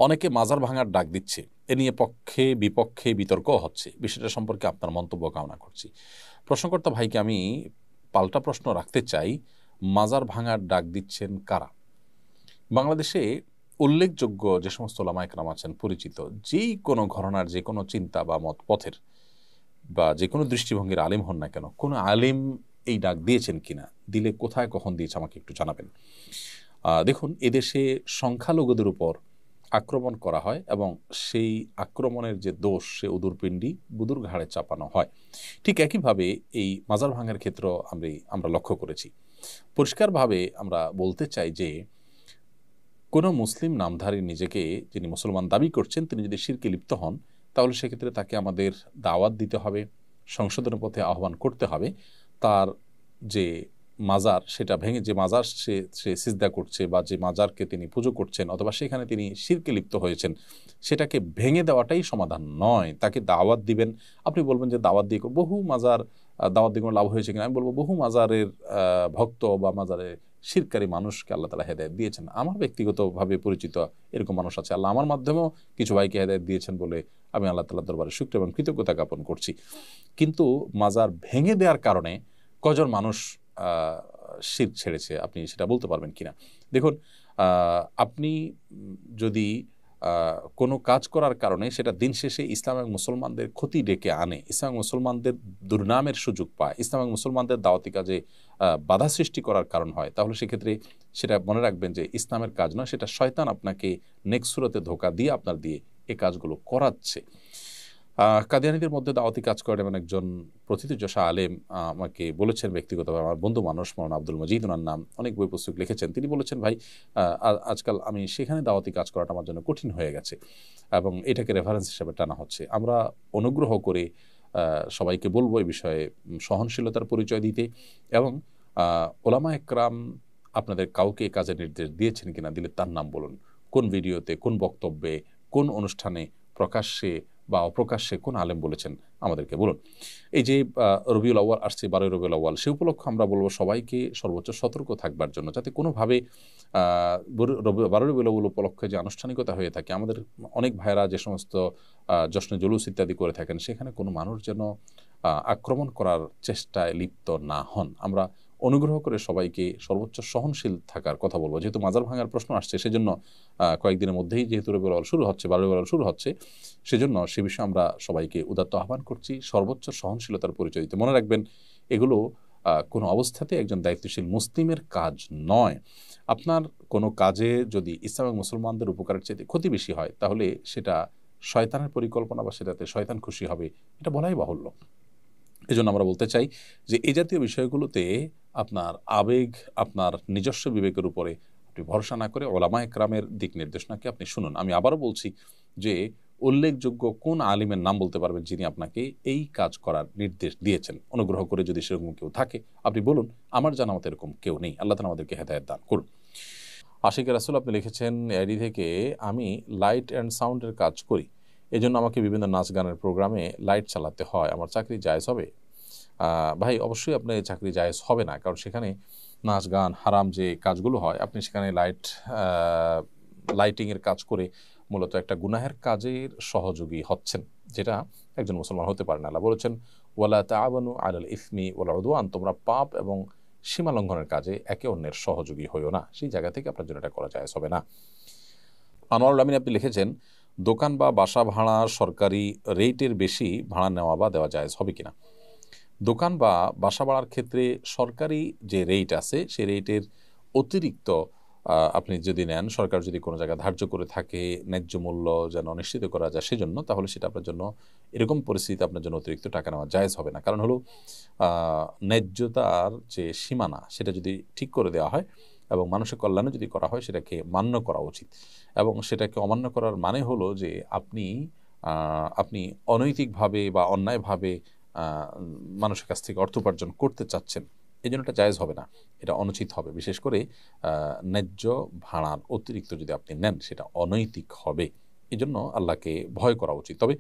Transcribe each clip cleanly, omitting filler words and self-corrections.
অনেকে মাজার ভাঙার ডাক দিচ্ছে, এ নিয়ে পক্ষে বিপক্ষে বিতর্ক হচ্ছে। বিষয়টা সম্পর্কে আপনার মন্তব্য কামনা করছি। প্রশ্নকর্তা ভাইকে আমি পাল্টা প্রশ্ন রাখতে চাই, মাজার ভাঙার ডাক দিচ্ছেন কারা? বাংলাদেশে উল্লেখযোগ্য যে সমস্ত ওলামা একরাম আছেন, পরিচিত যেই কোনো ঘরানার যে কোনো চিন্তা বা মত পথের বা যে কোনো দৃষ্টিভঙ্গির আলেম হন না কেন, কোনো আলেম এই ডাক দিয়েছেন কিনা, দিলে কোথায় কখন দিয়েছে আমাকে একটু জানাবেন। দেখুন, এদেশে সংখ্যালঘুদের উপর আক্রমণ করা হয় এবং সেই আক্রমণের যে দোষ, সে উদুরপিণ্ডি বুদুর ঘাড়ে চাপানো হয়। ঠিক একইভাবে এই মাজার ভাঙার ক্ষেত্র আমরা লক্ষ্য করেছি। পরিষ্কারভাবে আমরা বলতে চাই যে কোনো মুসলিম নামধারী নিজেকে, যিনি মুসলমান দাবি করছেন, তিনি যদি শিরকে লিপ্ত হন, তাহলে সেক্ষেত্রে তাকে আমাদের দাওয়াত দিতে হবে, সংশোধনের পথে আহ্বান করতে হবে। তার যে মাজার, সেটা ভেঙে, যে মাজার সে সিজদা করছে বা যে মাজারকে তিনি পুজো করছেন অথবা সেখানে তিনি শিরকে লিপ্ত হয়েছেন, সেটাকে ভেঙে দেওয়াটাই সমাধান নয়। তাকে দাওয়াত দিবেন। আপনি বলবেন যে দাওয়াত দিয়ে বহু মাজার, দাওয়াত দিয়ে কোনো লাভ হয়েছে কিনা, আমি বলবো বহু মাজারের ভক্ত বা মাজারের শিরকারী মানুষকে আল্লাহ তাআলা হেদায়েত দিয়েছেন। আমার ব্যক্তিগতভাবে পরিচিত এরকম মানুষ আছে। আল্লাহ আমার মাধ্যমেও কিছু ভাইকে হেদায়েত দিয়েছেন বলে আমি আল্লাহ তাআলার দরবারে শুকর এবং কৃতজ্ঞতা জ্ঞাপন করছি। কিন্তু মাজার ভেঙে দেওয়ার কারণে কজন মানুষ শিরক ছেড়েছে, আপনি সেটা বলতে পারবেন কিনা? দেখুন, আপনি যদি কোনো কাজ করার কারণে সেটা দিন শেষে ইসলাম এবং মুসলমানদের ক্ষতি ডেকে আনে, ইসলাম এবং মুসলমানদের দুর্নামের সুযোগ পায়, ইসলাম এবং মুসলমানদের দাওয়াতি কাজে বাধা সৃষ্টি করার কারণ হয়, তাহলে সেক্ষেত্রে সেটা মনে রাখবেন যে ইসলামের কাজ নয়, সেটা শয়তান আপনাকে নেক্সট সুরতে ধোঁকা দিয়ে আপনার দিয়ে এই কাজগুলো করাচ্ছে। কাদিয়ানীদের মধ্যে দাওয়াতি কাজ করেন এমন একজন প্রথিতযশা আলেম আমাকে বলেছেন ব্যক্তিগতভাবে, আমার বন্ধু মানুষ, মৌলানা আব্দুল মজিদ, ওনার নাম, অনেক বই পুস্তক লিখেছেন। তিনি বলেছেন, ভাই, আজকাল আমি সেখানে দাওয়াতি কাজ করাটা আমার জন্য কঠিন হয়ে গেছে এবং এটাকে রেফারেন্স হিসেবে টানা হচ্ছে। আমরা অনুগ্রহ করে সবাইকে বলবো এই বিষয়ে সহনশীলতার পরিচয় দিতে এবং ওলামা একরাম আপনাদের কাউকে কাজের নির্দেশ দিয়েছেন কিনা, দিলে তার নাম বলুন। কোন ভিডিওতে, কোন বক্তব্যে, কোন অনুষ্ঠানে, প্রকাশ্যে বা অপ্রকাশ্যে কোন আলেম বলেছেন আমাদেরকে বলুন। এই যে রবিউল আউয়াল আসছে, 12 রবিউল আউয়াল, সে উপলক্ষে আমরা বলবো সবাইকে সর্বোচ্চ সতর্ক থাকবার জন্য, যাতে কোনোভাবে 12 রবিউল আউয়াল উপলক্ষে যে আনুষ্ঠানিকতা হয়ে থাকে, আমাদের অনেক ভাইয়েরা যে সমস্ত জশ্নে জুলুস ইত্যাদি করে থাকেন, সেখানে কোনো মানুষ যেন আক্রমণ করার চেষ্টায় লিপ্ত না হন। আমরা অনুগ্রহ করে সবাইকে সর্বোচ্চ সহনশীল থাকার কথা বলবো। যেহেতু মাজার ভাঙার প্রশ্ন আসছে, সেজন্য কয়েকদিনের মধ্যেই যেহেতু রবিউল আউয়াল শুরু হচ্ছে, 12 রবিউল আউয়াল শুরু হচ্ছে, সেজন্য সে বিষয়ে আমরা সবাইকে উদাত্ত আহ্বান করছি সর্বোচ্চ সহনশীলতার পরিচয় দিতে। মনে রাখবেন, এগুলো কোনো অবস্থাতে একজন দায়িত্বশীল মুসলিমের কাজ নয়। আপনার কোনো কাজে যদি ইসলাম এবং মুসলমানদের উপকারের চাইতে ক্ষতি বেশি হয়, তাহলে সেটা শয়তানের পরিকল্পনা বা সেটাতে শয়তান খুশি হবে, এটা বলাই বাহুল্য। এজন্য আমরা বলতে চাই যে এই জাতীয় বিষয়গুলোতে আপনার আবেগ, আপনার নিজস্ব বিবেকের উপরে আপনি ভরসা না করে ওলামা একরামের দিক নির্দেশনাকে আপনি শুনুন। আমি আবারও বলছি যে উল্লেখযোগ্য কোন আলিমের নাম বলতে পারবেন যিনি আপনাকে এই কাজ করার নির্দেশ দিয়েছেন? অনুগ্রহ করে যদি সেরকম কেউ থাকে আপনি বলুন। আমার জানা মতো এরকম কেউ নেই। আল্লাহ তাআলা আমাদেরকে হেদায়েত দান করুন। আশিক রাসূল আপনি লিখেছেন এডি থেকে, আমি লাইট অ্যান্ড সাউন্ডের কাজ করি, এজন্য আমাকে বিভিন্ন নাচ গানের প্রোগ্রামে লাইট চালাতে হয়, আমার চাকরি জায়েজ হবে? ভাই, অবশ্যই আপনার চাকরি জায়েজ হবে না, কারণ সেখানে নাচ গান হারাম যে কাজগুলো হয়, আপনি সেখানে লাইটিংয়ের কাজ করে মূলত একটা গুনাহের কাজের সহযোগী হচ্ছেন, যেটা একজন মুসলমান হতে পারে না। আল্লাহ বলেছেন, ওয়ালা তাআওয়ানু আলাল ইসমি ওয়াল উদওয়ান, তোমরা পাপ এবং সীমা লঙ্ঘনের কাজে একে অন্যের সহযোগী হইও না। সেই জায়গা থেকে আপনার জন্য এটা করা জায়েজ হবে না। আনোয়ারুল আমিন আপনি লিখেছেন, দোকান বা বাসা ভাড়া সরকারি রেটের বেশি ভাড়া নেওয়া বা দেওয়া জায়েজ হবে কিনা? দোকান বা বাসা ভাড়ার ক্ষেত্রে সরকারি যে রেট আছে, সেই রেটের অতিরিক্ত আপনি যদি নেন, সরকার যদি কোনো জায়গায় ধার্য করে থাকে ন্যায্য মূল্য যেন নিশ্চিত করা যায় সেজন্য, তাহলে সেটা আপনার জন্য, এরকম পরিস্থিতিতে আপনার জন্য অতিরিক্ত টাকা নেওয়া জায়েজ হবে না। কারণ হলো ন্যায্যতার যে সীমানা, সেটা যদি ঠিক করে দেওয়া হয় এবং মানুষের কল্যাণে যদি করা হয়, সেটাকে মান্য করা উচিত। এবং সেটাকে অমান্য করার মানে হলো যে আপনি অনৈতিকভাবে বা অন্যায়ভাবে মানুষের কাছ থেকে অর্থ উপার্জন করতে চাচ্ছেন, এই জন্য এটা জায়েজ হবে না, এটা অনুচিত হবে। বিশেষ করে ন্যায্য ভাড়ার অতিরিক্ত যদি আপনি নেন, সেটা অনৈতিক হবে। এই জন্য আল্লাহকে ভয় করা উচিত। তবে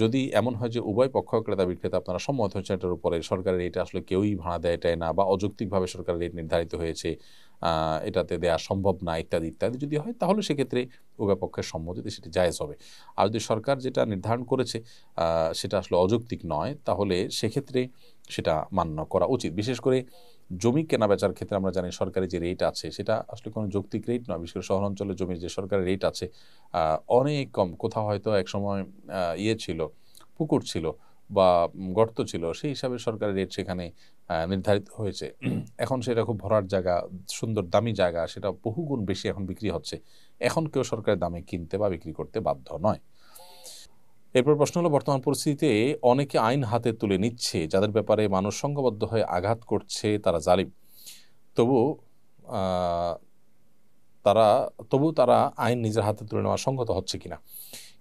যদি এমন হয় যে উভয় পক্ষ, ক্রেতা বিক্রেতা, আপনারা সম্মত হচ্ছে এটার উপরে, সরকারের রেট আসলে কেউই ভাড়া দেয় এটাই না, বা অযৌক্তিকভাবে সরকারের রেট নির্ধারিত হয়েছে, এটাতে দেয়া সম্ভব না ইত্যাদি ইত্যাদি যদি হয়, তাহলে সেক্ষেত্রে উভয় পক্ষের সম্মতিতে সেটি জায়েজ হবে। আর যদি সরকার যেটা নির্ধারণ করেছে সেটা আসলে অযৌক্তিক নয়, তাহলে সেক্ষেত্রে সেটা মান্য করা উচিত। বিশেষ করে জমি কেনা বেচার ক্ষেত্রে আমরা জানি সরকারি যে রেট আছে সেটা আসলে কোনো যৌক্তিক রেট নয়। বিশেষ করে শহরাঞ্চলে জমির যে সরকারি রেট আছে অনেক কম। কোথাও হয়তো একসময় ইয়ে ছিল, পুকুর ছিল বা গর্ত ছিল, সেই হিসাবে সরকারি রেট সেখানে নির্ধারিত হয়েছে। এখন সেটা খুব ভরাট জায়গা, সুন্দর দামি জায়গা, সেটা বহুগুণ বেশি এখন বিক্রি হচ্ছে। এখন কেউ সরকারি দামে কিনতে বা বিক্রি করতে বাধ্য নয়। এরপর প্রশ্ন হলো, বর্তমান পরিস্থিতিতে অনেকে আইন হাতে তুলে নিচ্ছে, যাদের ব্যাপারে মানুষ সংঘবদ্ধ হয়ে আঘাত করছে তারা জালিম, তবু আহ, তারা আইন নিজের হাতে তুলে নেওয়া সংগত হচ্ছে কিনা।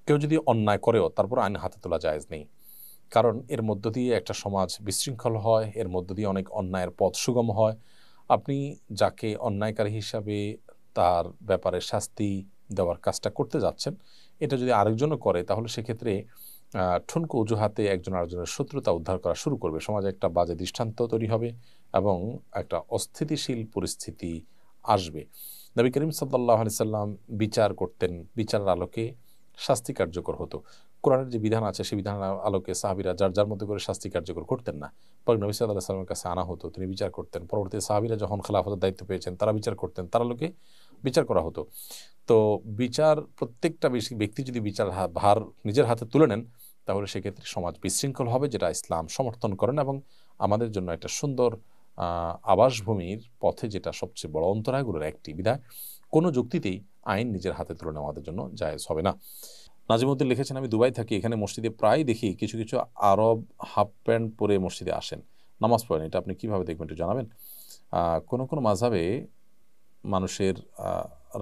কেউ যদি অন্যায় করেও তারপর আইন হাতে তোলা জায়েজ নেই, কারণ এর মধ্য দিয়ে একটা সমাজ বিশৃঙ্খল হয়, এর মধ্য দিয়ে অনেক অন্যায়ের পথ সুগম হয়। আপনি যাকে অন্যায়কারী হিসাবে তার ব্যাপারে শাস্তি দেওয়ার কাজটা করতে যাচ্ছেন, এটা যদি আরেকজনও করে, তাহলে সেক্ষেত্রে ঠুনকো অজুহাতে একজন আরেকজনের শত্রুতা উদ্ধার করা শুরু করবে, সমাজে একটা বাজে দৃষ্টান্ত তৈরি হবে এবং একটা অস্থিতিশীল পরিস্থিতি আসবে। নবী করিম সাল্লাল্লাহু আলাইহি সাল্লাম বিচার করতেন, বিচারের আলোকে শাস্তি কার্যকর হতো। কোরআনের যে বিধান আছে সেই বিধানের আলোকে সাহাবীরা যার যার মধ্যে করে শাস্তি কার্যকর করতেন না। পরে নবী সাল্লাল্লাহু আলাইহি সাল্লামের কাছে আনা হতো, তিনি বিচার করতেন। পরবর্তীতে সাহাবীরা যখন খেলাফতের দায়িত্ব পেয়েছেন, তারা বিচার করতেন, তার আলোকে বিচার করা হতো। তো বিচার, প্রত্যেকটা ব্যক্তি যদি বিচার ভার নিজের হাতে তুলে নেন, তাহলে সেক্ষেত্রে সমাজ বিশৃঙ্খল হবে, যেটা ইসলাম সমর্থন করেন এবং আমাদের জন্য একটা সুন্দর আবাসভূমির পথে যেটা সবচেয়ে বড় অন্তরায়গুলোর একটি। বিধায় কোনো যুক্তিতেই আইন নিজের হাতে তুলে নেওয়া আমাদের জন্য জায়েজ হবে না। নাজিমউদ্দিন লিখেছেন, আমি দুবাই থাকি, এখানে মসজিদে প্রায় দেখি কিছু কিছু আরব হাফ প্যান্ট পরে মসজিদে আসেন, নামাজ পড়েন, এটা আপনি কিভাবে দেখবেন একটু জানাবেন। কোনো কোনো মাযহাবে মানুষের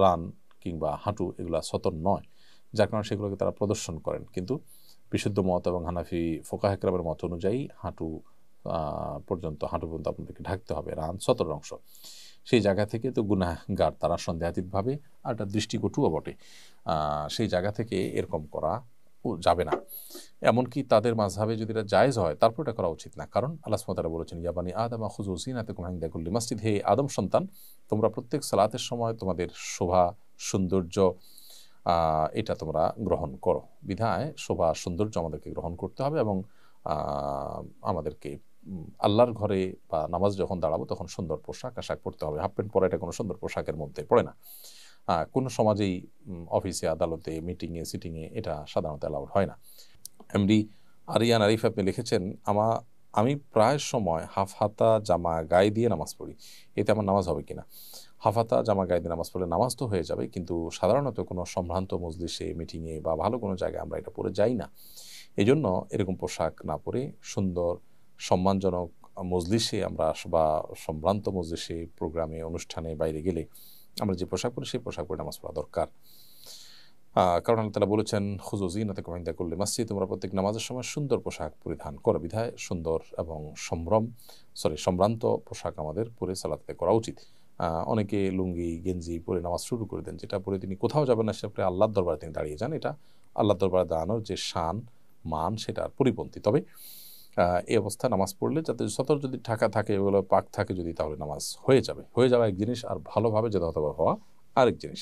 রান কিংবা হাঁটু এগুলা সতর নয়, যার কারণে সেগুলোকে তারা প্রদর্শন করেন, কিন্তু বিশুদ্ধ মত এবং হানাফি ফোকাহে কেরামের মত অনুযায়ী হাঁটু পর্যন্ত আপনাদেরকে ঢাকতে হবে, রান সতর অংশ। সেই জায়গা থেকে তো গুনাহগার তারা সন্দেহাতীতভাবে, আর একটা দৃষ্টিকটুও বটে। সেই জায়গা থেকে এরকম করা যাবে না। এমনকি তাদের মাযহাবে যদি এটা জায়েজ হয়, তারপর এটা করা উচিত না, কারণ আল্লাহ সুবহানাহু ওয়া তাআলা বলেছেন, ইয়া বানি আদম খুযু যিনাতাকুম ইনদা কুল্লি মাসজিদ, হে আদম সন্তান, তোমরা প্রত্যেক সালাতের সময় তোমাদের শোভা সৌন্দর্য এটা তোমরা গ্রহণ করো। বিধায় শোভা সৌন্দর্য আমাদেরকে গ্রহণ করতে হবে এবং আমাদেরকে আল্লাহর ঘরে বা নামাজ যখন দাঁড়াবো তখন সুন্দর পোশাক আশাক পরতে হবে। হাফ প্যান্ট পরা এটা কোনো সুন্দর পোশাকের মধ্যে পড়ে না। কোনো সমাজেই অফিসে, আদালতে, মিটিংয়ে, সিটিংয়ে এটা সাধারণত অ্যালাউড হয় না। এমডি আরিয়ান আরিফ আপনি লিখেছেন, আমি প্রায় সময় হাফ হাতা জামা গায়ে দিয়ে নামাজ পড়ি, এতে আমার নামাজ হবে কিনা। হাফ হাতা জামা গায়ে দিয়ে নামাজ পড়লে নামাজ তো হয়ে যাবে, কিন্তু সাধারণত কোনো সম্ভ্রান্ত মজলিসে, মিটিংয়ে বা ভালো কোনো জায়গায় আমরা এটা পরে যাই না। এই জন্য এরকম পোশাক না পরে সুন্দর সম্মানজনক মজলিসে আমরা বা সম্ভ্রান্ত মজলিসে, প্রোগ্রামে, অনুষ্ঠানে বাইরে গেলে আমরা যে পোশাক পরি সেই পোশাক পরে নামাজ পড়া দরকার। কারণ আল্লাহ তাআলা বলেছেন, খুযু যিনাতাকুম ইনদা কুল্লি মাসজিদ, তোমরা প্রত্যেক নামাজের সময় সুন্দর পোশাক পরিধান করো। বিধায় সুন্দর এবং সম্ভ্রান্ত পোশাক আমাদের পরে সালাতে করা উচিত। অনেকে লুঙ্গি গেঞ্জি পরে নামাজ শুরু করে দেন, যেটা পরে তিনি কোথাও যাবেন না, সেটা আল্লাহর দরবারে তিনি দাঁড়িয়ে যান। এটা আল্লাহর দরবারে দাঁড়ানোর যে শান মান সেটার পরিপন্থী। তবে এই অবস্থায় নামাজ পড়লে যাতে সতর যদি ঢাকা থাকে, এগুলো পাক থাকে যদি, তাহলে নামাজ হয়ে যাওয়া এক জিনিস, আর ভালোভাবে যেতে হতে হওয়া আরেক জিনিস।